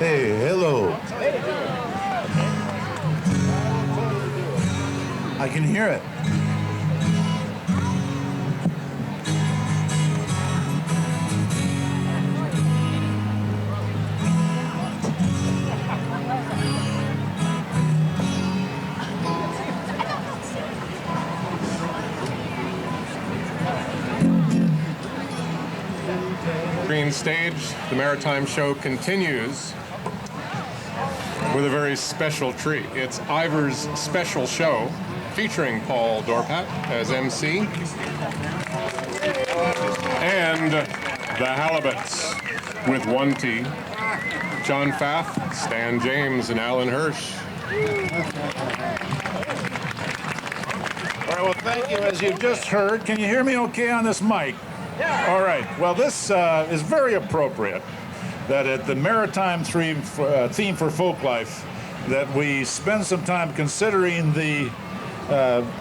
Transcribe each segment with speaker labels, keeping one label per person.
Speaker 1: Hey, hello. I can hear it.
Speaker 2: Green stage, the Maritime Show continues with a very special treat. It's Ivar's special show featuring Paul Dorpat as MC and the Halibuts with 1T, Jon Pfaff, Stan James, and Alan Hirsch.
Speaker 1: All right, well, thank you. As you've just heard, can you hear me okay on this mic? All right. Well, this is very appropriate that at the Maritime theme for Folklife that we spend some time considering the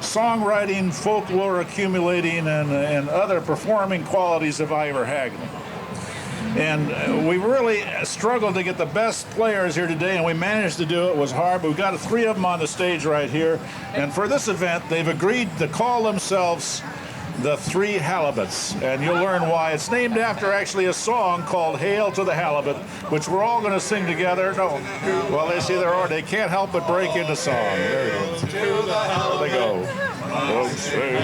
Speaker 1: songwriting, folklore accumulating, and other performing qualities of Ivar Haglund. And we really struggled to get the best players here today, and we managed to do it. It was hard, but we got 3 of them on the stage right here. And for this event, they've agreed to call themselves the 3 Halibuts, and you'll learn why. It's named after actually a song called Hail to the Halibut, which we're all going to sing together. No, well, they see there are. They can't help but break into song. There you go. There they go. Don't say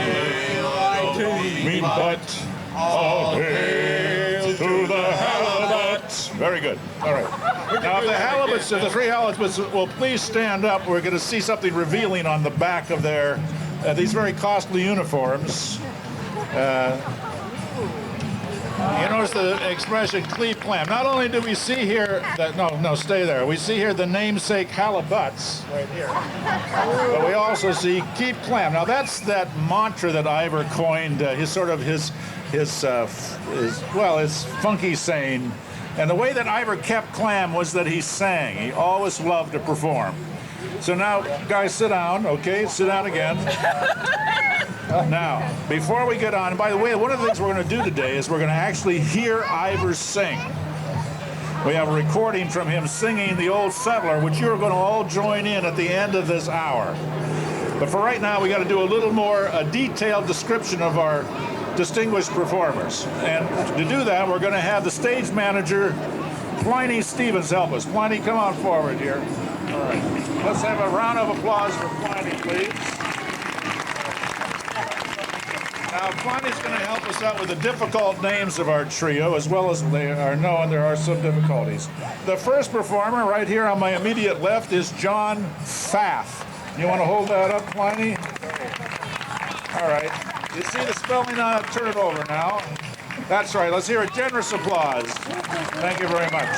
Speaker 1: mean but all hail to the Halibut. Very good. All right. Now, if the Halibuts, if the 3 Halibuts will please stand up, we're going to see something revealing on the back of their these very costly uniforms. You notice the expression "cleave clam." Not only do we see here that stay there. We see here the namesake Halibuts right here, but we also see "keep clam." Now that's that mantra that Ivar coined. His funky saying, and the way that Ivar kept clam was that he sang. He always loved to perform. So now, guys, sit down. Okay, sit down again. Now, before we get on, and by the way, one of the things we're going to do today is we're going to actually hear Ivar sing. We have a recording from him singing The Old Settler, which you're going to all join in at the end of this hour. But for right now, we got to do a little more detailed description of our distinguished performers. And to do that, we're going to have the stage manager, Pliny Stevens, help us. Pliny, come on forward here. All right. Let's have a round of applause for Pliny, please. Now, Plany's going to help us out with the difficult names of our trio, as well as they are known there are some difficulties. The first performer right here on my immediate left is Jon Pfaff. You want to hold that up, Pliny? All right. You see the spelling on it? Turn it over now. That's right. Let's hear a generous applause. Thank you very much.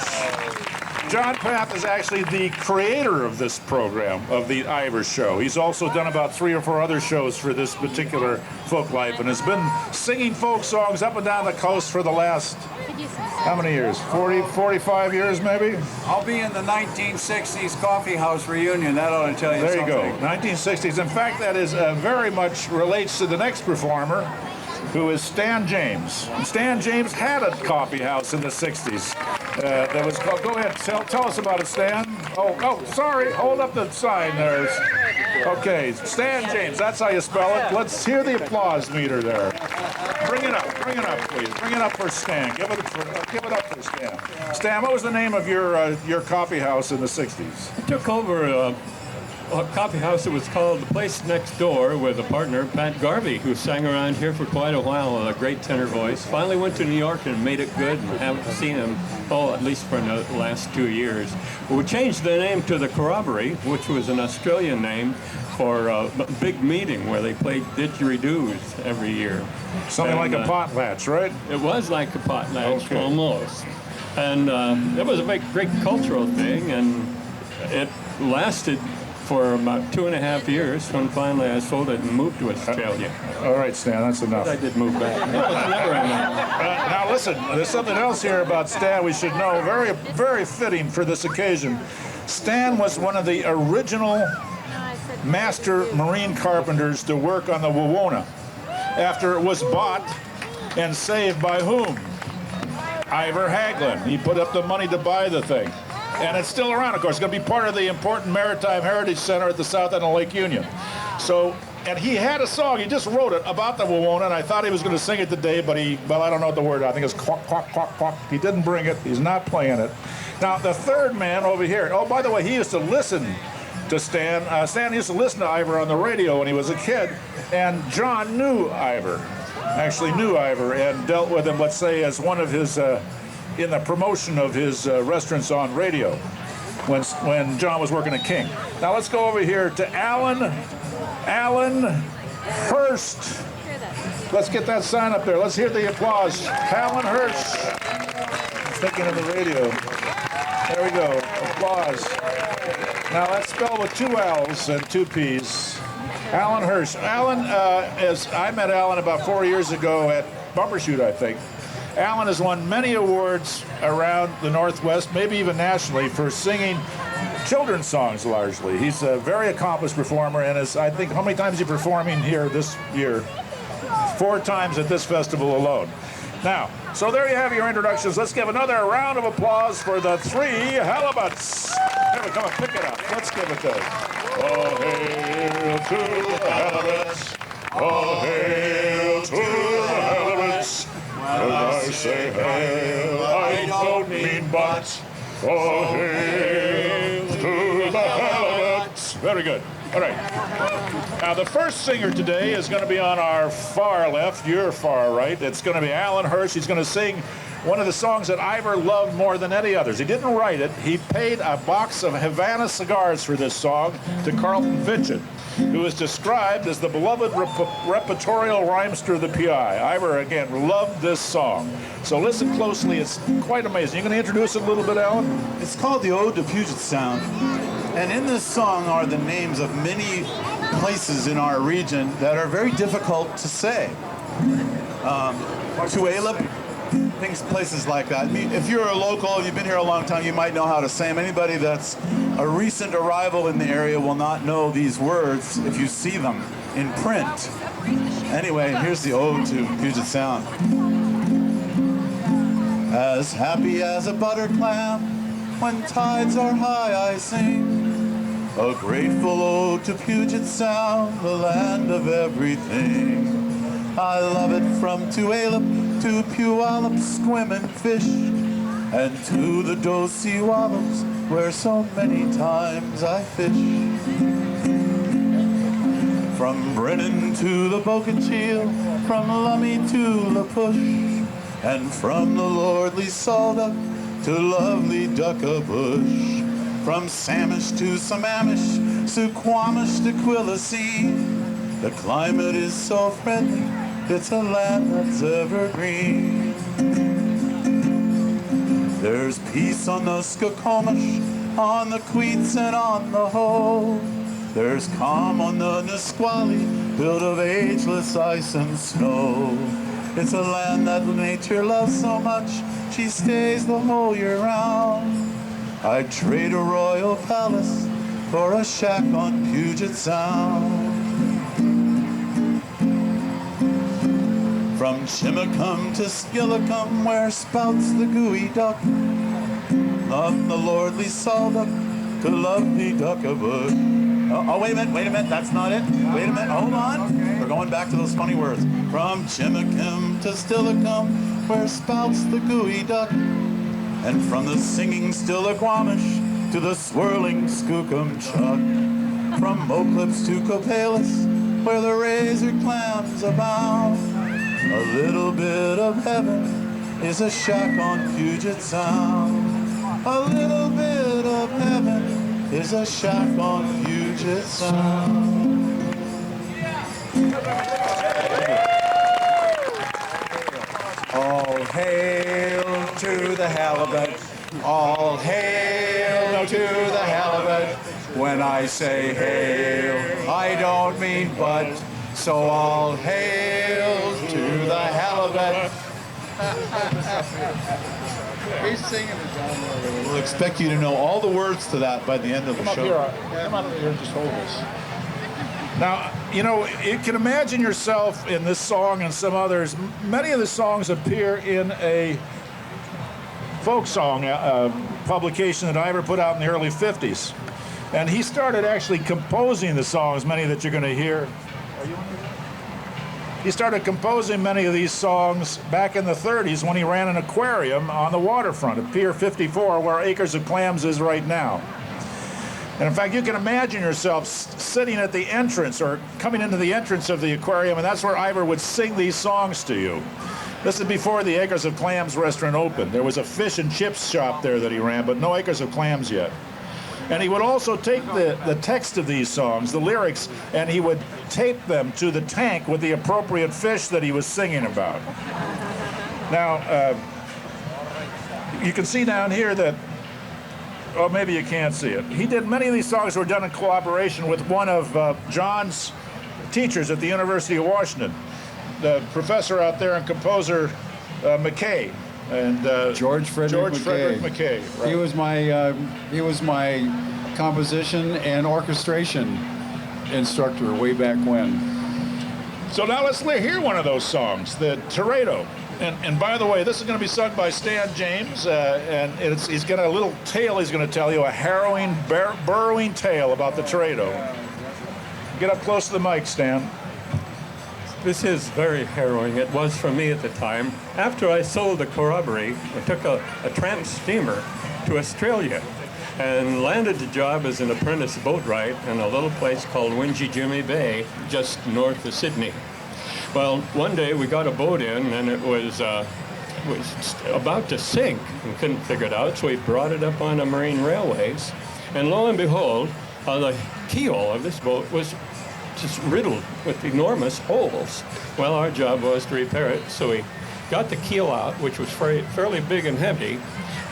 Speaker 1: Jon Pfaff is actually the creator of this program, of the Ivar Show. He's also done about 3 or 4 other shows for this particular folk life and has been singing folk songs up and down the coast for the last, how many years? 40, 45 years maybe?
Speaker 3: I'll be in the 1960s coffee house reunion. That ought to tell you something.
Speaker 1: There you go, 1960s. In fact, that is very much relates to the next performer, who is Stan James. Stan James had a coffee house in the 60s. That was called, go ahead, tell us about it, Stan. Oh, sorry, hold up the sign there. Okay, Stan James, that's how you spell it. Let's hear the applause meter there. Bring it up, please. Bring it up for Stan. Give it up for Stan. Stan, what was the name of your coffee house in the 60s?
Speaker 4: I took over a coffee house that was called The Place Next Door with a partner, Pat Garvey, who sang around here for quite a while, a great tenor voice. Finally went to New York and made it good, and haven't seen him, at least for the last 2 years. We changed the name to The Corroboree, which was an Australian name for a big meeting where they played didgeridoos every year.
Speaker 1: Something like a potlatch, right?
Speaker 4: It was like a potlatch,
Speaker 1: okay.
Speaker 4: Almost. And it was a great cultural thing, and it lasted for about 2.5 years, when finally I sold it and moved to Australia.
Speaker 1: All right, Stan, that's enough.
Speaker 4: I did move back. No, it's never enough.
Speaker 1: Now listen, there's something else here about Stan we should know, very, very fitting for this occasion. Stan was one of the original master marine carpenters to work on the Wawona, after it was bought and saved by whom? Ivar Haglund. He put up the money to buy the thing. And it's still around, of course. It's going to be part of the important Maritime Heritage Center at the south end of Lake Union. So, and he had a song, he just wrote it about the Wawona, and I thought he was going to sing it today, but well, I don't know the word. I think it's quack, quack, quack, quack. He didn't bring it. He's not playing it. Now, the third man over here, oh, by the way, he used to listen to Stan. Stan used to listen to Ivar on the radio when he was a kid, and John knew Ivar, actually knew Ivar, and dealt with him, let's say, as one of his, in the promotion of his restaurants on radio when John was working at King. Now, let's go over here to Alan Hirsch. Let's get that sign up there. Let's hear the applause. Alan Hirsch. I'm thinking of the radio. There we go. Applause. Now that's spelled with 2 L's and 2 P's. Alan Hirsch. Alan, I met Alan about 4 years ago at Bumbershoot, I think. Alan has won many awards around the Northwest, maybe even nationally, for singing children's songs largely. He's a very accomplished performer, and I think, how many times is he performing here this year? 4 times at this festival alone. Now, so there you have your introductions. Let's give another round of applause for the 3 Halibuts. Here we come on, pick it up. Let's give it those. All hail to the Halibuts. All hail to the Halibuts. When I say hail, I don't mean but. All hail to the Halibuts. Very good. All right. Now, the first singer today is going to be on our far left, your far right. It's going to be Alan Hirsch. He's going to sing one of the songs that Ivar loved more than any others. He didn't write it. He paid a box of Havana cigars for this song to Carlton Fitchett, who is described as the beloved repertorial rhymester of the PI. Ivar, again, loved this song. So listen closely. It's quite amazing. You going to introduce it a little bit, Alan?
Speaker 5: It's called the Ode to Puget Sound. And in this song are the names of many places in our region that are very difficult to say. Tulalip, places like that. I mean, if you're a local, you've been here a long time, you might know how to say them. Anybody that's a recent arrival in the area will not know these words if you see them in print. Anyway, here's the Ode to Puget Sound. As happy as a butter clam, when tides are high I sing, a grateful ode to Puget Sound, the land of everything. I love it from Tulalip to Puyallup, squim and fish, and to the Dosey Wallops, where so many times I fish. From Brennan to the Bocacheel, from Lummi to La Push, and from the lordly Salduck to lovely Duckabush. From Samish to Sammamish, Suquamish to Quilcene, the climate is so friendly, it's a land that's evergreen. There's peace on the Skokomish, on the Queets and on the Hoe. There's calm on the Nisqually, built of ageless ice and snow. It's a land that nature loves so much, she stays the whole year round. I'd trade a royal palace for a shack on Puget Sound. From Chimacum to Skillicum, where spouts the gooey duck, from the lordly Salduck to lovely Duckabush. Oh, wait a minute, that's not it. Wait a minute, hold on. We're going back to those funny words. From Chimacum to Stillicum, where spouts the gooey duck, and from the singing Stillaguamish to the swirling Skookum Chuck. From Oaklips to Copalis, where the razor clams abound, a little bit of heaven is a shack on Puget Sound. A little bit of heaven is a shack on Puget Sound.
Speaker 3: All hail to the halibut. All hail to the halibut. When I say hail, I don't mean but. So all hail to the halibut.
Speaker 5: He's singing it down. We'll expect you to know all the words to that by the end of the show.
Speaker 1: Come up here and just hold this. Now, you know, you can imagine yourself in this song and some others. Many of the songs appear in a folk song publication that Ivar put out in the early 50s. And he started actually composing the songs, many that you're going to hear. He started composing many of these songs back in the 30s when he ran an aquarium on the waterfront at Pier 54, where Acres of Clams is right now. And in fact, you can imagine yourself sitting at the entrance or coming into the entrance of the aquarium, and that's where Ivar would sing these songs to you. This is before the Acres of Clams restaurant opened. There was a fish and chips shop there that he ran, but no Acres of Clams yet. And he would also take the text of these songs, the lyrics, and he would tape them to the tank with the appropriate fish that he was singing about. Now, you can see down here that, oh, maybe you can't see it. He did many of these songs were done in collaboration with one of Jon's teachers at the University of Washington, the professor out there and composer McKay. And
Speaker 3: George Frederick
Speaker 1: McKay. Right.
Speaker 3: He was my composition and orchestration instructor way back when.
Speaker 1: So now let's hear one of those songs, the Teredo. And by the way, this is going to be sung by Stan James, and he's got a little tale he's going to tell you, a harrowing, burrowing tale about the Teredo. Get up close to the mic, Stan.
Speaker 4: This is very harrowing. It was for me at the time. After I sold the corroboree, I took a tramp steamer to Australia and landed the job as an apprentice boatwright in a little place called Winji Bay, just north of Sydney. Well, one day we got a boat in, and it was about to sink and couldn't figure it out, so we brought it up on the marine railways, and lo and behold, the keel of this boat was just riddled with enormous holes. Well, our job was to repair it, so we got the keel out, which was fairly big and heavy,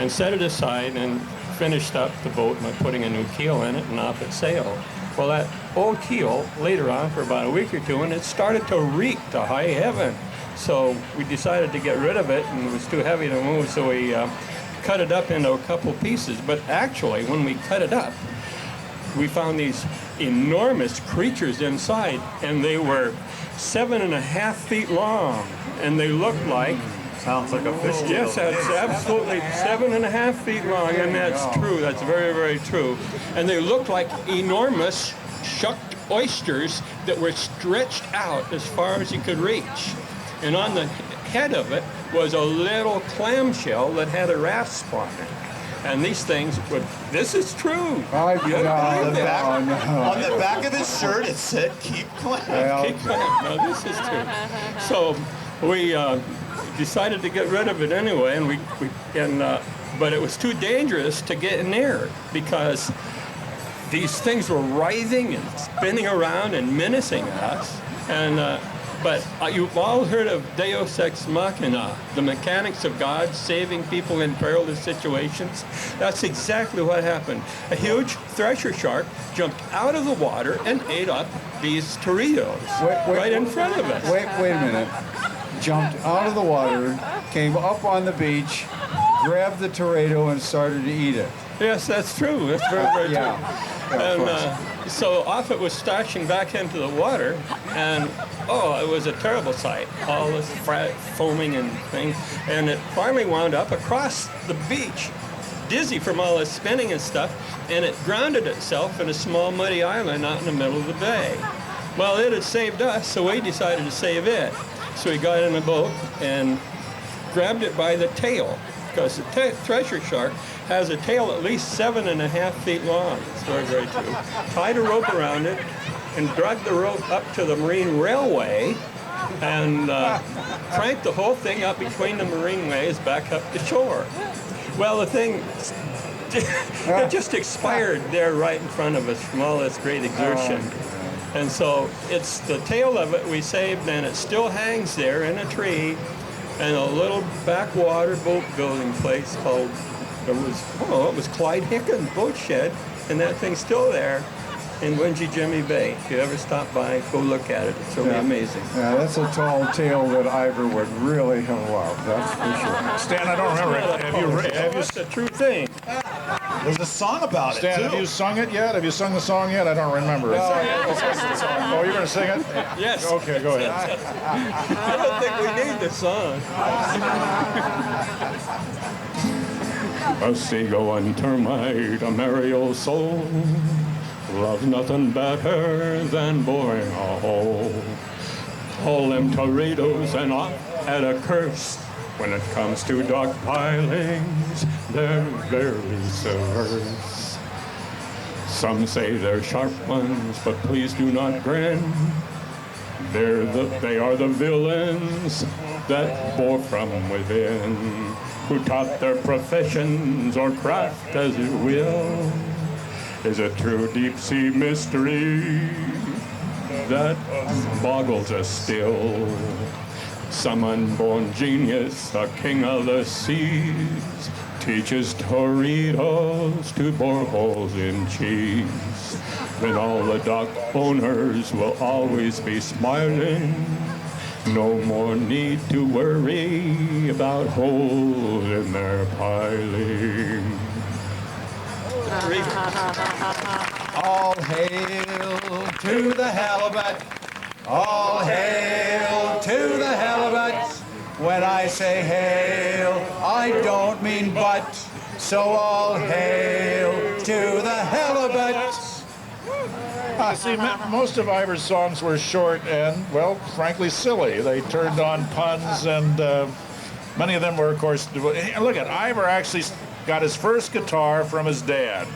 Speaker 4: and set it aside and finished up the boat by putting a new keel in it, and off it sailed. Well, that old keel, later on for about a week or two, and it started to reek to high heaven. So we decided to get rid of it, and it was too heavy to move, so we cut it up into a couple pieces. But actually, when we cut it up, we found these enormous creatures inside, and they were 7.5 feet long, and they looked like...
Speaker 5: Sounds like a fish tail.
Speaker 4: Yes, that's absolutely 7.5 feet long, and that's true. That's very, very true. And they looked like enormous shucked oysters that were stretched out as far as you could reach. And on the head of it was a little clamshell that had a rasp on it. And these things would, this is true.
Speaker 5: On the back of his shirt, it said, "Keep clam."
Speaker 3: Well,
Speaker 4: Keep clam. No, this is true. So we decided to get rid of it anyway, and but it was too dangerous to get near because these things were writhing and spinning around and menacing us. And but you've all heard of Deus Ex Machina, the mechanics of God saving people in perilous situations. That's exactly what happened. A huge thresher shark jumped out of the water and ate up these Teredos right in front of us.
Speaker 3: Wait a minute. Jumped out of the water, came up on the beach, grabbed the Teredo, and started to eat it.
Speaker 4: Yes, that's true. That's very, very true.
Speaker 3: And
Speaker 4: so off it was splashing back into the water, and it was a terrible sight. All this foaming and things, and it finally wound up across the beach, dizzy from all this spinning and stuff, and it grounded itself in a small muddy island out in the middle of the bay. Well, it had saved us, so we decided to save it. So we got in a boat and grabbed it by the tail, because the treasure shark has a tail at least 7.5 feet long. It's very, very true. Tied a rope around it and dragged the rope up to the marine railway and cranked the whole thing up between the marine ways back up to shore. Well, the thing, it just expired there right in front of us from all this great exertion. And so it's the tail of it we saved, and it still hangs there in a tree in a little backwater boat building place called, it was Clyde Hickens Boat Shed, and that thing's still there in Winji Bay. If you ever stop by, go look at it. It's really amazing.
Speaker 3: Yeah, that's a tall tale that Ivar would really have loved, that's for sure.
Speaker 1: Stan, I don't remember. Have you?
Speaker 4: It's a true thing.
Speaker 5: There's a song about
Speaker 1: Stan,
Speaker 5: it, too.
Speaker 1: have you sung it yet? Have you sung the song yet? I don't remember it. Oh, you're going to sing it?
Speaker 4: Yes.
Speaker 1: Okay, go ahead.
Speaker 4: I don't think we need the song. A seagull termite, a merry old soul, loves nothing better than boring a hole. All them Toretos and off at a curse. When it comes to dog pilings, they're very diverse. Some say they're sharp ones, but please do not grin. They are the villains that bore from within, who taught their professions or craft as it will. Is a true deep sea mystery that boggles us still. Some unborn genius, the king of the seas, teaches Toretos to bore holes in cheese. Then all the dock owners will always be smiling. No more need to worry about holes in their piling.
Speaker 3: All hail to the halibut. All hail to the halibut. When I say hail, I don't mean but. So all hail to the halibut.
Speaker 1: See, most of Ivar's songs were short and, well, frankly, silly. They turned on puns, and many of them were, of course, look at Ivar actually got his first guitar from his dad.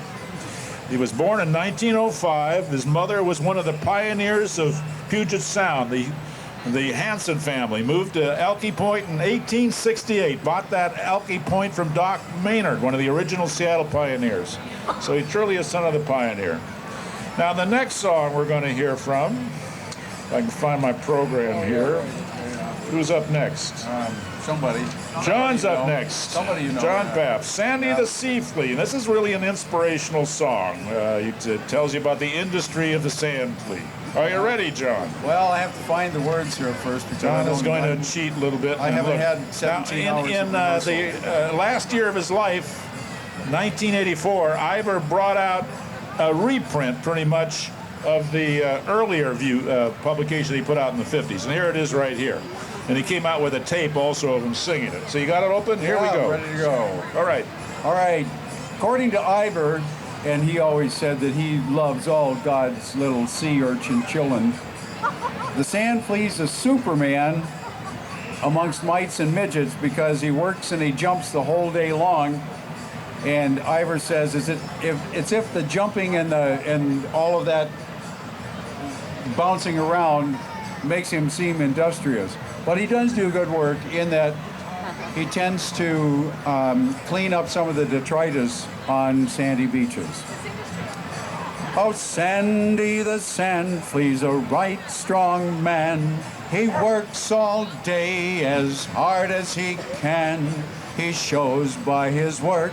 Speaker 1: He was born in 1905. His mother was one of the pioneers of Puget Sound. The Hanson family moved to Elkie Point in 1868, bought that Elkie Point from Doc Maynard, one of the original Seattle pioneers. So he's truly a son of the pioneer. Now, the next song we're going to hear from, if I can find my program here. Who's up next?
Speaker 3: Somebody.
Speaker 1: John's up next.
Speaker 3: Somebody you know.
Speaker 1: Jon Pfaff, Sandy the Sea Flea. This is really an inspirational song. It tells you about the industry of the sand flea. Are you ready, John?
Speaker 3: Well, I have to find the words here first.
Speaker 1: John is going to cheat a little bit.
Speaker 3: I haven't had 17 hours.
Speaker 1: In the last year of his life, 1984, Ivar brought out a reprint, pretty much, of the earlier publication he put out in the 50s. And here it is right here. And he came out with a tape also of him singing it. So you got it open? Here we go.
Speaker 3: Ready to go.
Speaker 1: All right.
Speaker 3: All right. According to Ivar, and he always said that he loves all God's little sea urchin children, the sand flea's a Superman amongst mites and midgets because he works and he jumps the whole day long. And Ivar says, it's if the jumping and all of that bouncing around makes him seem industrious. But he does do good work in that he tends to clean up some of the detritus on sandy beaches. Oh, Sandy the sand flea's a right strong man. He works all day as hard as he can. He shows by his work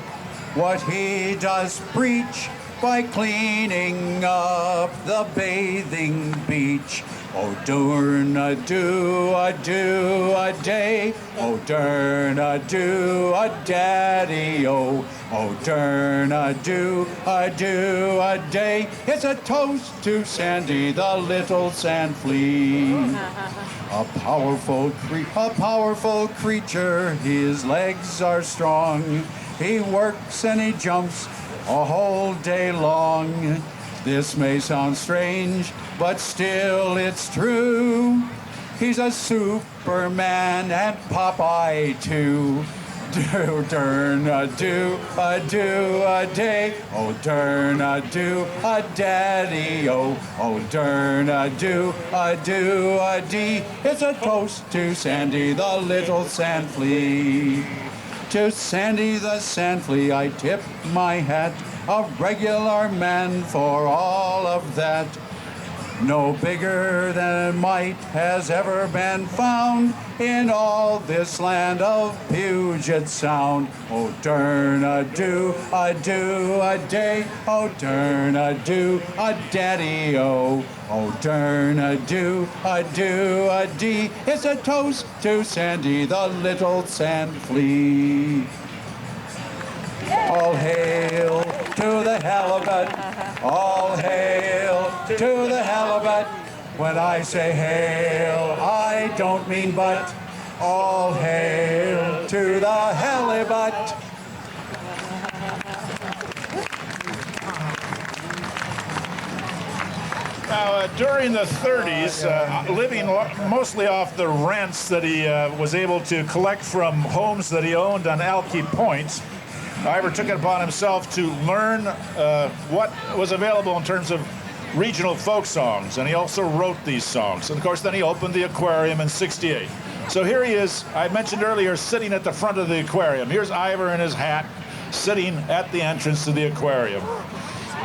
Speaker 3: what he does preach by cleaning up the bathing beach. Oh, durn-a-do-a-do-a-day. Oh, durn-a-do-a-daddy-o. Oh, durn-a-do-a-do-a-day. It's a toast to Sandy, the little sand flea. A powerful creature, his legs are strong. He works and he jumps a whole day long. This may sound strange, but still it's true. He's a Superman and Popeye too. Durn-a-do-a-do-a-day. Oh, durn-a-do-a-daddy-o. Oh, durn-a-do-a-do-a-dee. It's a toast to Sandy, the little sand flea. To Sandy the sand flea I tip my hat, a regular man for all of that. No bigger than mite has ever been found in all this land of Puget Sound. Oh, durn-a-do-a-do-a-day. Oh, durn-a-do-a-daddy-o. Oh, durn-a-do-a-do-a-dee. It's a toast to Sandy, the little sand flea. All hail to the halibut. All hail to the halibut. When I say hail, I don't mean but. All hail to the halibut.
Speaker 1: Now, during the 30s, living mostly off the rents that he was able to collect from homes that he owned on Alki Point, Ivar took it upon himself to learn what was available in terms of regional folk songs, and he also wrote these songs. And of course, then he opened the aquarium in '68. So here he is, I mentioned earlier, sitting at the front of the aquarium. Here's Ivar in his hat, sitting at the entrance to the aquarium.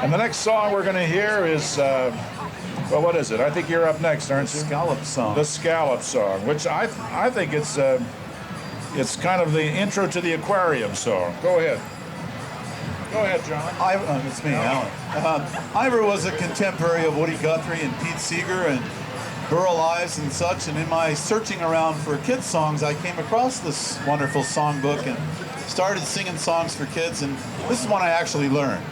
Speaker 1: And the next song we're going to hear is, well, what is it? I think you're up next, aren't you?
Speaker 3: Scallop song.
Speaker 1: The Scallop song, which I think it's kind of the intro to the aquarium song. Go ahead. Go ahead, John.
Speaker 3: It's me, Alan. Ivar was a contemporary of Woody Guthrie and Pete Seeger and Burl Ives and such, and in my searching around for kids' songs, I came across this wonderful songbook and started singing songs for kids, and this is one I actually learned.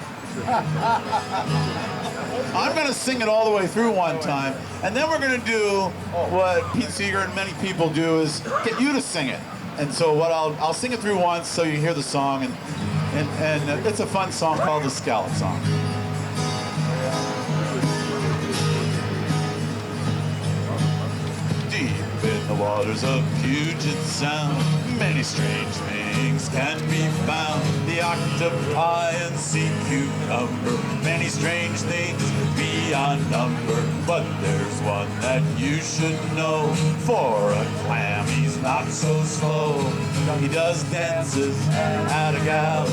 Speaker 3: I'm going to sing it all the way through one time, and then we're going to do what Pete Seeger and many people do, is get you to sing it. And so what I'll sing it through once so you hear the song, and it's a fun song called the Scallop Song. Deep in the waters of Puget Sound, many strange things can be found. The octopi and sea cucumber, many strange things beyond number. But there's one that you should know. For a clam, he's not so slow. He does dances at a gallop.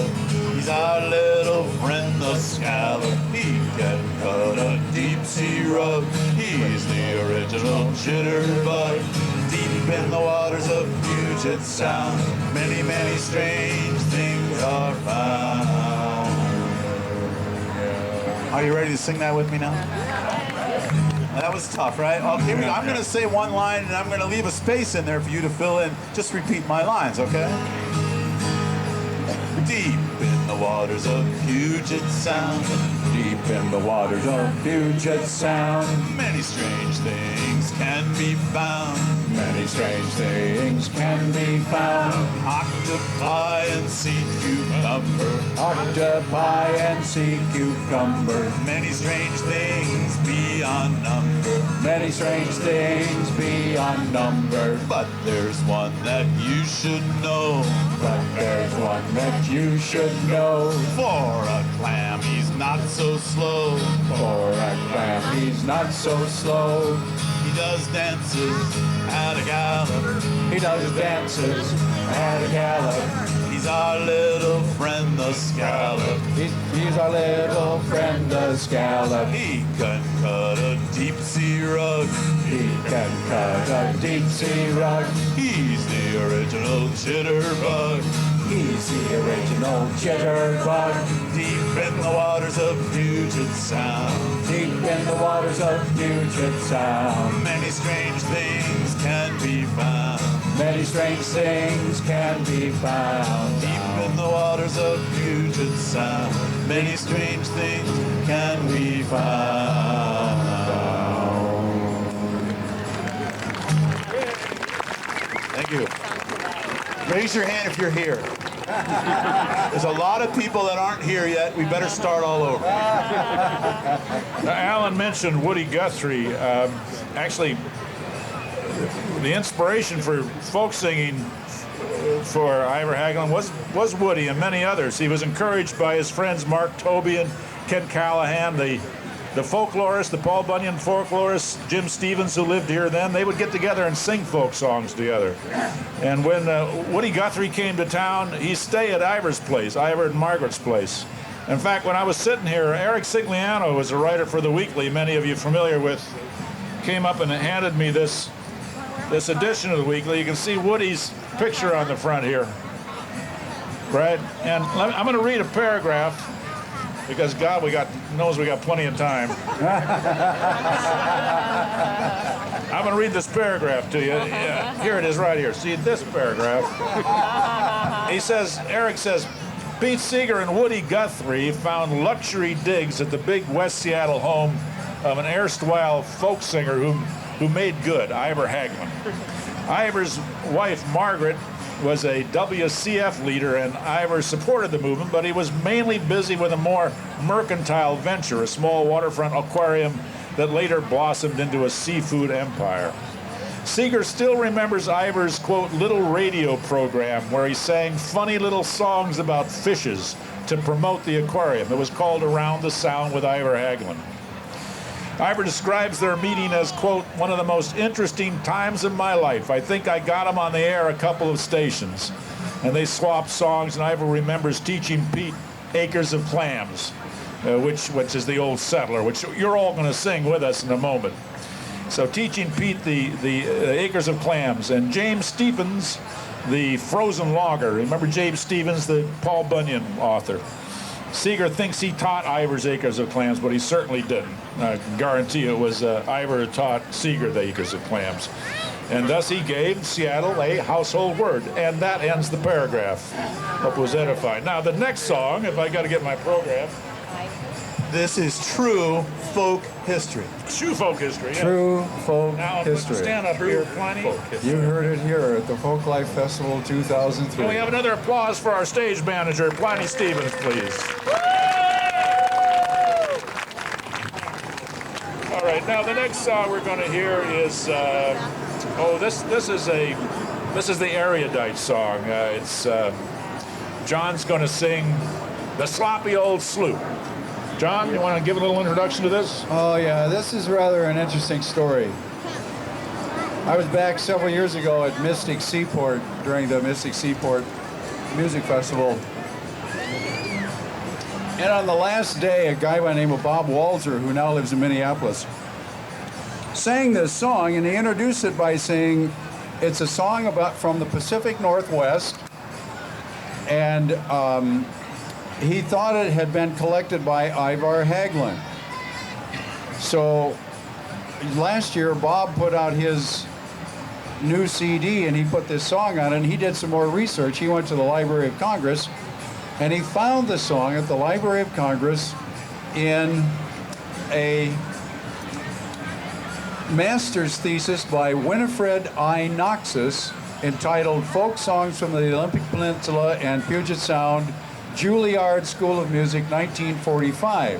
Speaker 3: He's our little friend, the scallop. He can cut a deep sea rug. He's the original jitterbug. Deep in the waters of Puget Sound, many, many strange things are found. Are you ready to sing that with me now? That was tough, right? Okay, here we go. I'm going to say one line, and I'm going to leave a space in there for you to fill in. Just repeat my lines, okay? Deep in the waters of Puget Sound, deep in the waters of Puget Sound, many strange things can be found. Many strange things can be found. Octopi and sea cucumber. Octopi and sea cucumber. Many strange things beyond number. Many strange things beyond number. But there's one that you should know. But there's one that you should know. For a clam, he's not so slow. For a clam, he's not so slow. He does dances at a gallop. He does dances at a gallop. He's our little friend, the scallop. He's our little friend, the scallop. He can cut a deep sea rug. He can cut a deep sea rug. He's the original jitterbug. He's the original jitterbug. Deep in the waters of Puget Sound. Deep in the waters of Puget Sound. Many strange things can be found. Many strange things can be found. Deep in the waters of Puget Sound. Many strange things can be found. Thank you. Raise your hand if you're here. There's a lot of people that aren't here yet. We better start all over.
Speaker 1: Now, Alan mentioned Woody Guthrie. Actually, the inspiration for folk singing for Ivar Haglund was Woody and many others. He was encouraged by his friends Mark Tobey and Ken Callahan, the folklorists, the Paul Bunyan folklorists, Jim Stevens, who lived here then. They would get together and sing folk songs together. And when Woody Guthrie came to town, he stayed at Ivar's place, Ivar and Margaret's place. In fact, when I was sitting here, Eric Sigliano was a writer for The Weekly, many of you familiar with, came up and handed me this edition of The Weekly. You can see Woody's picture on the front here, right? And I'm going to read a paragraph, because God knows we got plenty of time. I'm going to read this paragraph to you. Yeah, here it is right here. See this paragraph. He says, Eric says, Pete Seeger and Woody Guthrie found luxury digs at the big West Seattle home of an erstwhile folk singer who made good, Ivar Haglund. Ivar's wife, Margaret, was a WCF leader, and Ivar supported the movement, but he was mainly busy with a more mercantile venture, a small waterfront aquarium that later blossomed into a seafood empire. Seeger still remembers Ivar's, quote, little radio program where he sang funny little songs about fishes to promote the aquarium. It was called Around the Sound with Ivar Haglund. Ivar describes their meeting as, quote, one of the most interesting times of my life. I think I got him on the air a couple of stations. And they swapped songs, and Ivar remembers teaching Pete Acres of Clams, which is the old settler, which you're all going to sing with us in a moment. So teaching Pete the Acres of Clams, and James Stephens, the Frozen Logger. Remember James Stephens, the Paul Bunyan author? Seeger thinks he taught Ivar's Acres of Clams, but he certainly didn't. I can guarantee it was Ivar who taught Seeger the Acres of Clams. And thus he gave Seattle a household word. And that ends the paragraph. Hope it was edifying. Now, the next song, if I got to get my program.
Speaker 5: This is true folk history.
Speaker 1: True folk history. Yeah.
Speaker 3: True folk
Speaker 1: Now,
Speaker 3: history.
Speaker 1: stand up here, Pliny.
Speaker 3: You heard it here at the Folklife Festival 2003.
Speaker 1: Can we have another applause for our stage manager, Pliny Stevens, please? All right, now the next song we're going to hear is, this is the erudite song. John's going to sing The Sloppy Old Sloop. John, you want to give a little introduction to this?
Speaker 3: Oh yeah, this is rather an interesting story. I was back several years ago at Mystic Seaport during the Mystic Seaport Music Festival. And on the last day, a guy by the name of Bob Walzer, who now lives in Minneapolis, sang this song, and he introduced it by saying it's a song from the Pacific Northwest, and he thought it had been collected by Ivar Haglund. So last year, Bob put out his new CD, and he put this song on it, and he did some more research. He went to the Library of Congress, and he found the song at the Library of Congress in a master's thesis by Winifred I. Noxus entitled Folk Songs from the Olympic Peninsula and Puget Sound, Juilliard School of Music, 1945.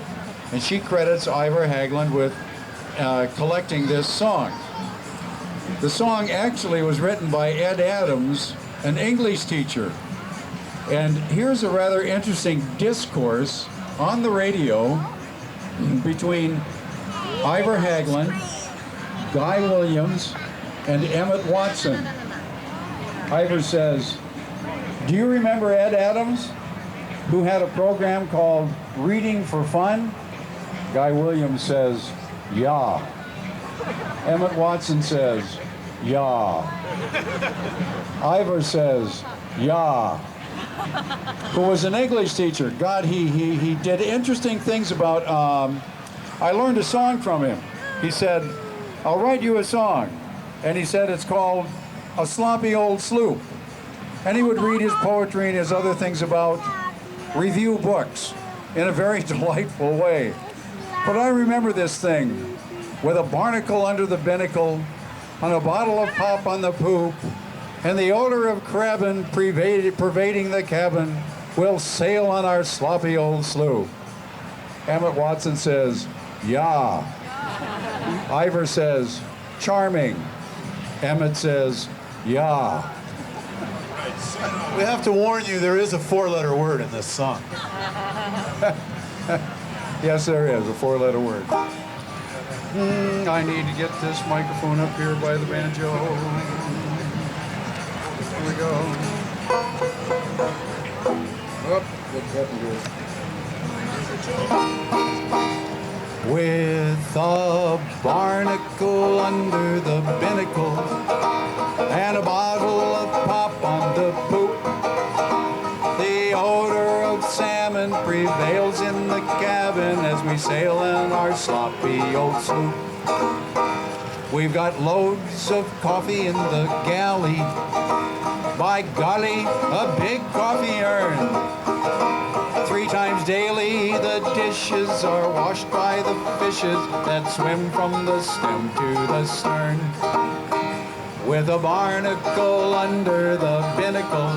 Speaker 3: And she credits Ivar Haglund with collecting this song. The song actually was written by Ed Adams, an English teacher. And here's a rather interesting discourse on the radio between Ivar Haglund, Guy Williams, and Emmett Watson. Ivar says, "Do you remember Ed Adams, who had a program called Reading for Fun?" Guy Williams says, "Yeah." Emmett Watson says, "Yeah." Ivar says, "Yeah." Who was an English teacher. God, he did interesting things about, I learned a song from him. He said, "I'll write you a song." And he said it's called A Sloppy Old Sloop. And he would read his poetry and his other things about review books in a very delightful way. But I remember this thing, with a barnacle under the binnacle, and a bottle of pop on the poop, and the odor of crabbin pervading the cabin, we'll sail on our sloppy old sloop. Emmett Watson says, "Yeah." Ivar says, "Charming." Emmett says, "Yeah."
Speaker 5: We have to warn you, there is a four-letter word in this song.
Speaker 3: Yes, there is a four-letter word. I need to get this microphone up here by the banjo. Here we go. Oh, what's happened to it? With a barnacle under the binnacle and a bottle of pop on the poop, the odor of salmon prevails in the cabin as we sail in our sloppy old sloop. We've got loads of coffee in the galley. By golly, a big coffee urn. 3 times daily the dishes are washed by the fishes that swim from the stem to the stern. With a barnacle under the binnacle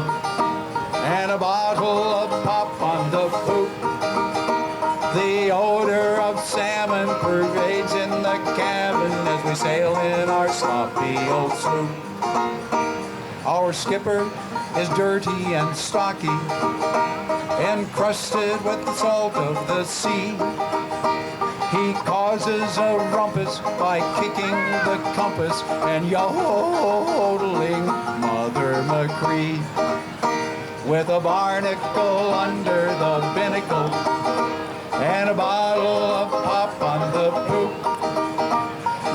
Speaker 3: and a bottle of pop on the poop, the odor of salmon pervades in the we sail in our sloppy old sloop. Our skipper is dirty and stocky, encrusted with the salt of the sea. He causes a rumpus by kicking the compass and yodeling Mother Macree. With a barnacle under the binnacle and a bottle of pop on the poop,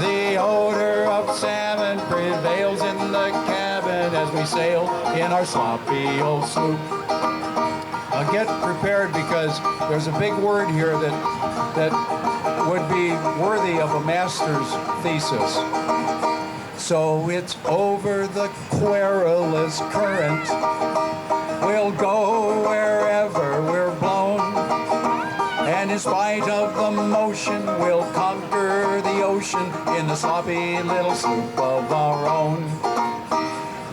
Speaker 3: the odor of salmon prevails in the cabin as we sail in our sloppy old sloop. Now get prepared, because there's a big word here that would be worthy of a master's thesis. So it's over the querulous current. We'll go wherever we're blown, and in spite of the motion, we'll conquer the ocean in the sloppy little sloop of our own.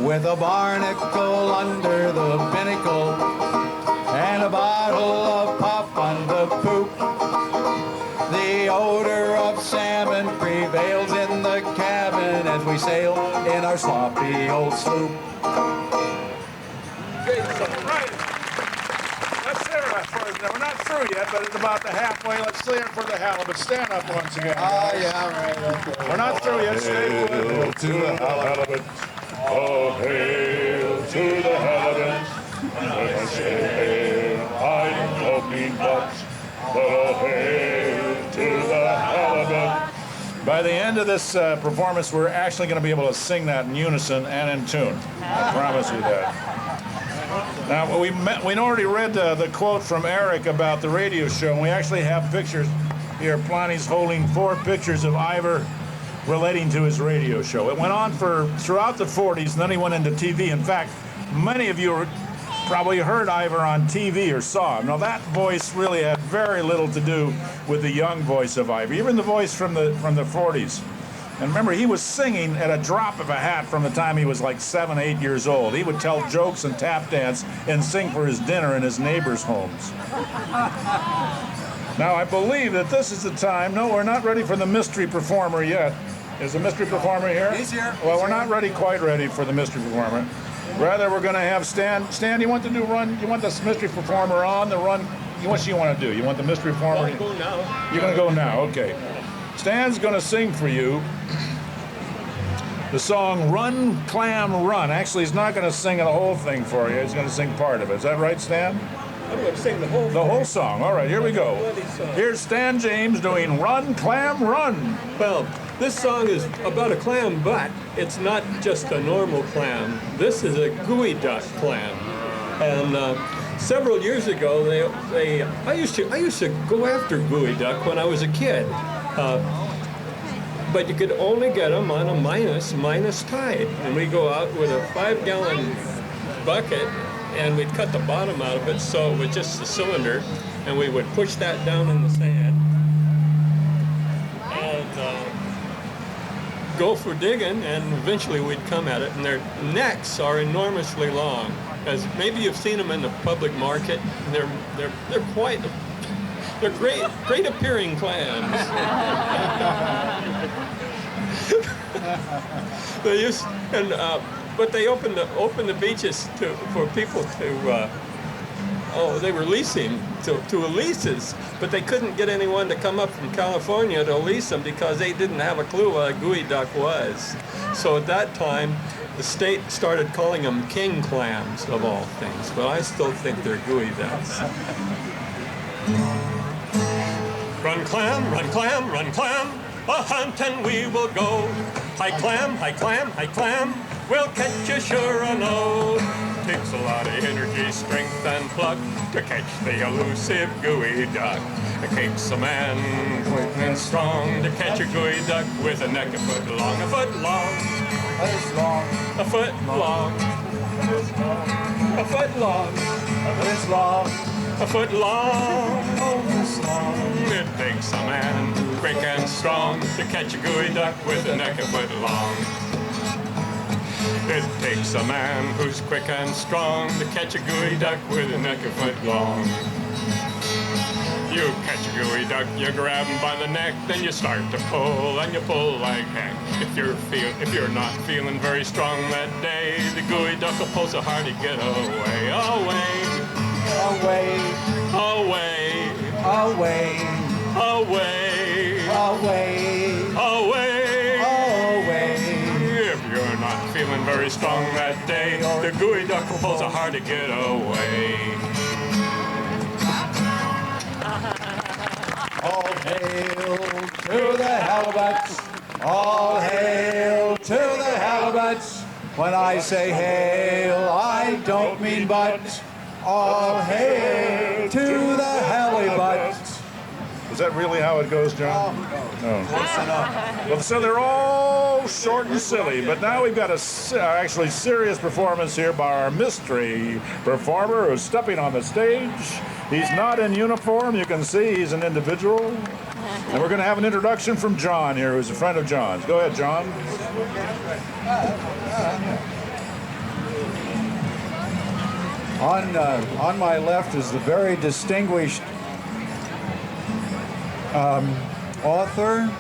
Speaker 3: With a barnacle under the binnacle and a bottle of pop on the poop, the odor of salmon prevails in the cabin as we sail in our sloppy old sloop.
Speaker 1: Right. Let's hear it for us. We're not through yet, but it's about the halfway. Let's hear it for the Halibuts. Stand up once again.
Speaker 3: Oh, yeah, right.
Speaker 1: We're not through yet. Stay with
Speaker 5: Hail to the halibut. Oh, hail to the halibut. When I say hail, I don't mean but oh, hail to the halibut.
Speaker 1: By the end of this performance, we're actually going to be able to sing that in unison and in tune. I promise you that. Now, we already read the quote from Eric about the radio show, and we actually have pictures here. Plany's holding 4 pictures of Ivar relating to his radio show. It went on for throughout the 40s, and then he went into TV. In fact, many of you probably heard Ivar on TV or saw him. Now, that voice really had very little to do with the young voice of Ivar, even the voice from the 40s. And remember, he was singing at a drop of a hat from the time he was like 7, 8 years old. He would tell jokes and tap dance and sing for his dinner in his neighbors' homes. Now, I believe that this is the time. No, we're not ready for the mystery performer yet. Is the mystery performer here?
Speaker 3: He's here.
Speaker 1: Well, we're not quite ready for the mystery performer. Rather, we're going to have Stan. Stan, you want to do run? You want this mystery performer on the run? What do you want to do? You want the mystery performer?
Speaker 4: I'll go now.
Speaker 1: You're going to go now. Okay. Stan's going to sing for you the song Run, Clam, Run. Actually, he's not going to sing the whole thing for you. He's going to sing part of it. Is that right, Stan?
Speaker 4: I'm going to sing the whole
Speaker 1: The whole song. All right, here we go. Here's Stan James doing Run, Clam, Run.
Speaker 4: Well, this song is about a clam, but it's not just a normal clam. This is a gooey duck clam. And several years ago, I used to go after gooey duck when I was a kid. But you could only get them on a minus tide. And we go out with a 5-gallon bucket, and we'd cut the bottom out of it so it was just the cylinder, and we would push that down in the sand and go for digging, and eventually we'd come at it. And their necks are enormously long. As maybe you've seen them in the public market. They're great appearing clams. But they opened the beaches for people to. They were leasing to leases, but they couldn't get anyone to come up from California to lease them because they didn't have a clue what a gooey duck was. So at that time, the state started calling them king clams of all things, but I still think they're gooey ducks. Run clam, run clam, run clam, a-huntin' we will go. High clam, high clam, high clam, we'll catch you sure I know. Takes a lot of energy, strength, and pluck to catch the elusive gooey duck. It takes a man quick and strong to catch a gooey duck with a neck a foot long, a foot long, a foot long, a foot long, a foot long, a foot long. It takes a man quick and strong to catch a gooey duck with a neck a foot long. It takes a man who's quick and strong to catch a gooey duck with a neck a foot long.
Speaker 2: You catch a gooey duck, you grab him by the neck, then you start to pull, and you pull like heck. If you're not feeling very strong that day, the gooey duck will pull so hard you get away, away,
Speaker 3: Away,
Speaker 2: away,
Speaker 3: away,
Speaker 2: away,
Speaker 3: away,
Speaker 2: away.
Speaker 3: away.
Speaker 2: If you're not feeling very strong that day, the gooey duck will pull so hard to get away.
Speaker 3: All hail to the Halibuts. All hail to the Halibuts. When I say hail, I don't mean but. All hail to the Halibuts.
Speaker 1: Is that really how it goes, John? No.
Speaker 3: Close enough.
Speaker 1: Well, so they're all short and silly, but now we've got a actually serious performance here by our mystery performer who's stepping on the stage. He's not in uniform. You can see he's an individual. And we're going to have an introduction from John here, who's a friend of John's. Go ahead, John.
Speaker 3: On my left is the very distinguished author,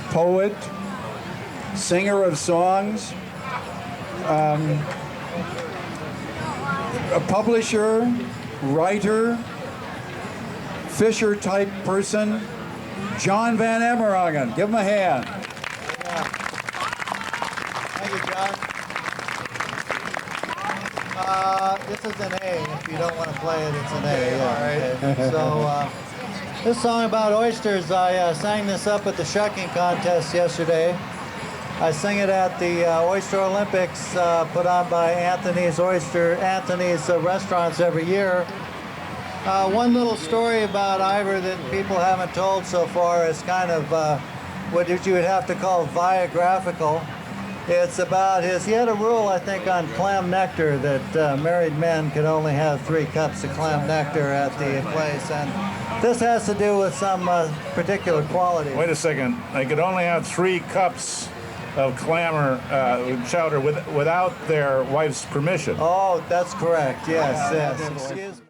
Speaker 3: poet, singer of songs, a publisher, writer, Fisher type person, John Van Emmerongen. Give him a hand.
Speaker 6: Thank you, John. This is an A. If you don't want to play it, it's an A. Yeah, okay. So, this song about oysters, I sang this up at the shucking contest yesterday. I sing it at the Oyster Olympics put on by Anthony's restaurants every year. One little story about Ivar that people haven't told so far is kind of what you would have to call biographical. It's about he had a rule, I think, on clam nectar that married men could only have 3 cups of clam nectar at the place. And this has to do with some particular quality.
Speaker 1: Wait a second. They could only have 3 cups of clam chowder without their wife's permission.
Speaker 6: Oh, that's correct. Yes, yes. Excuse me.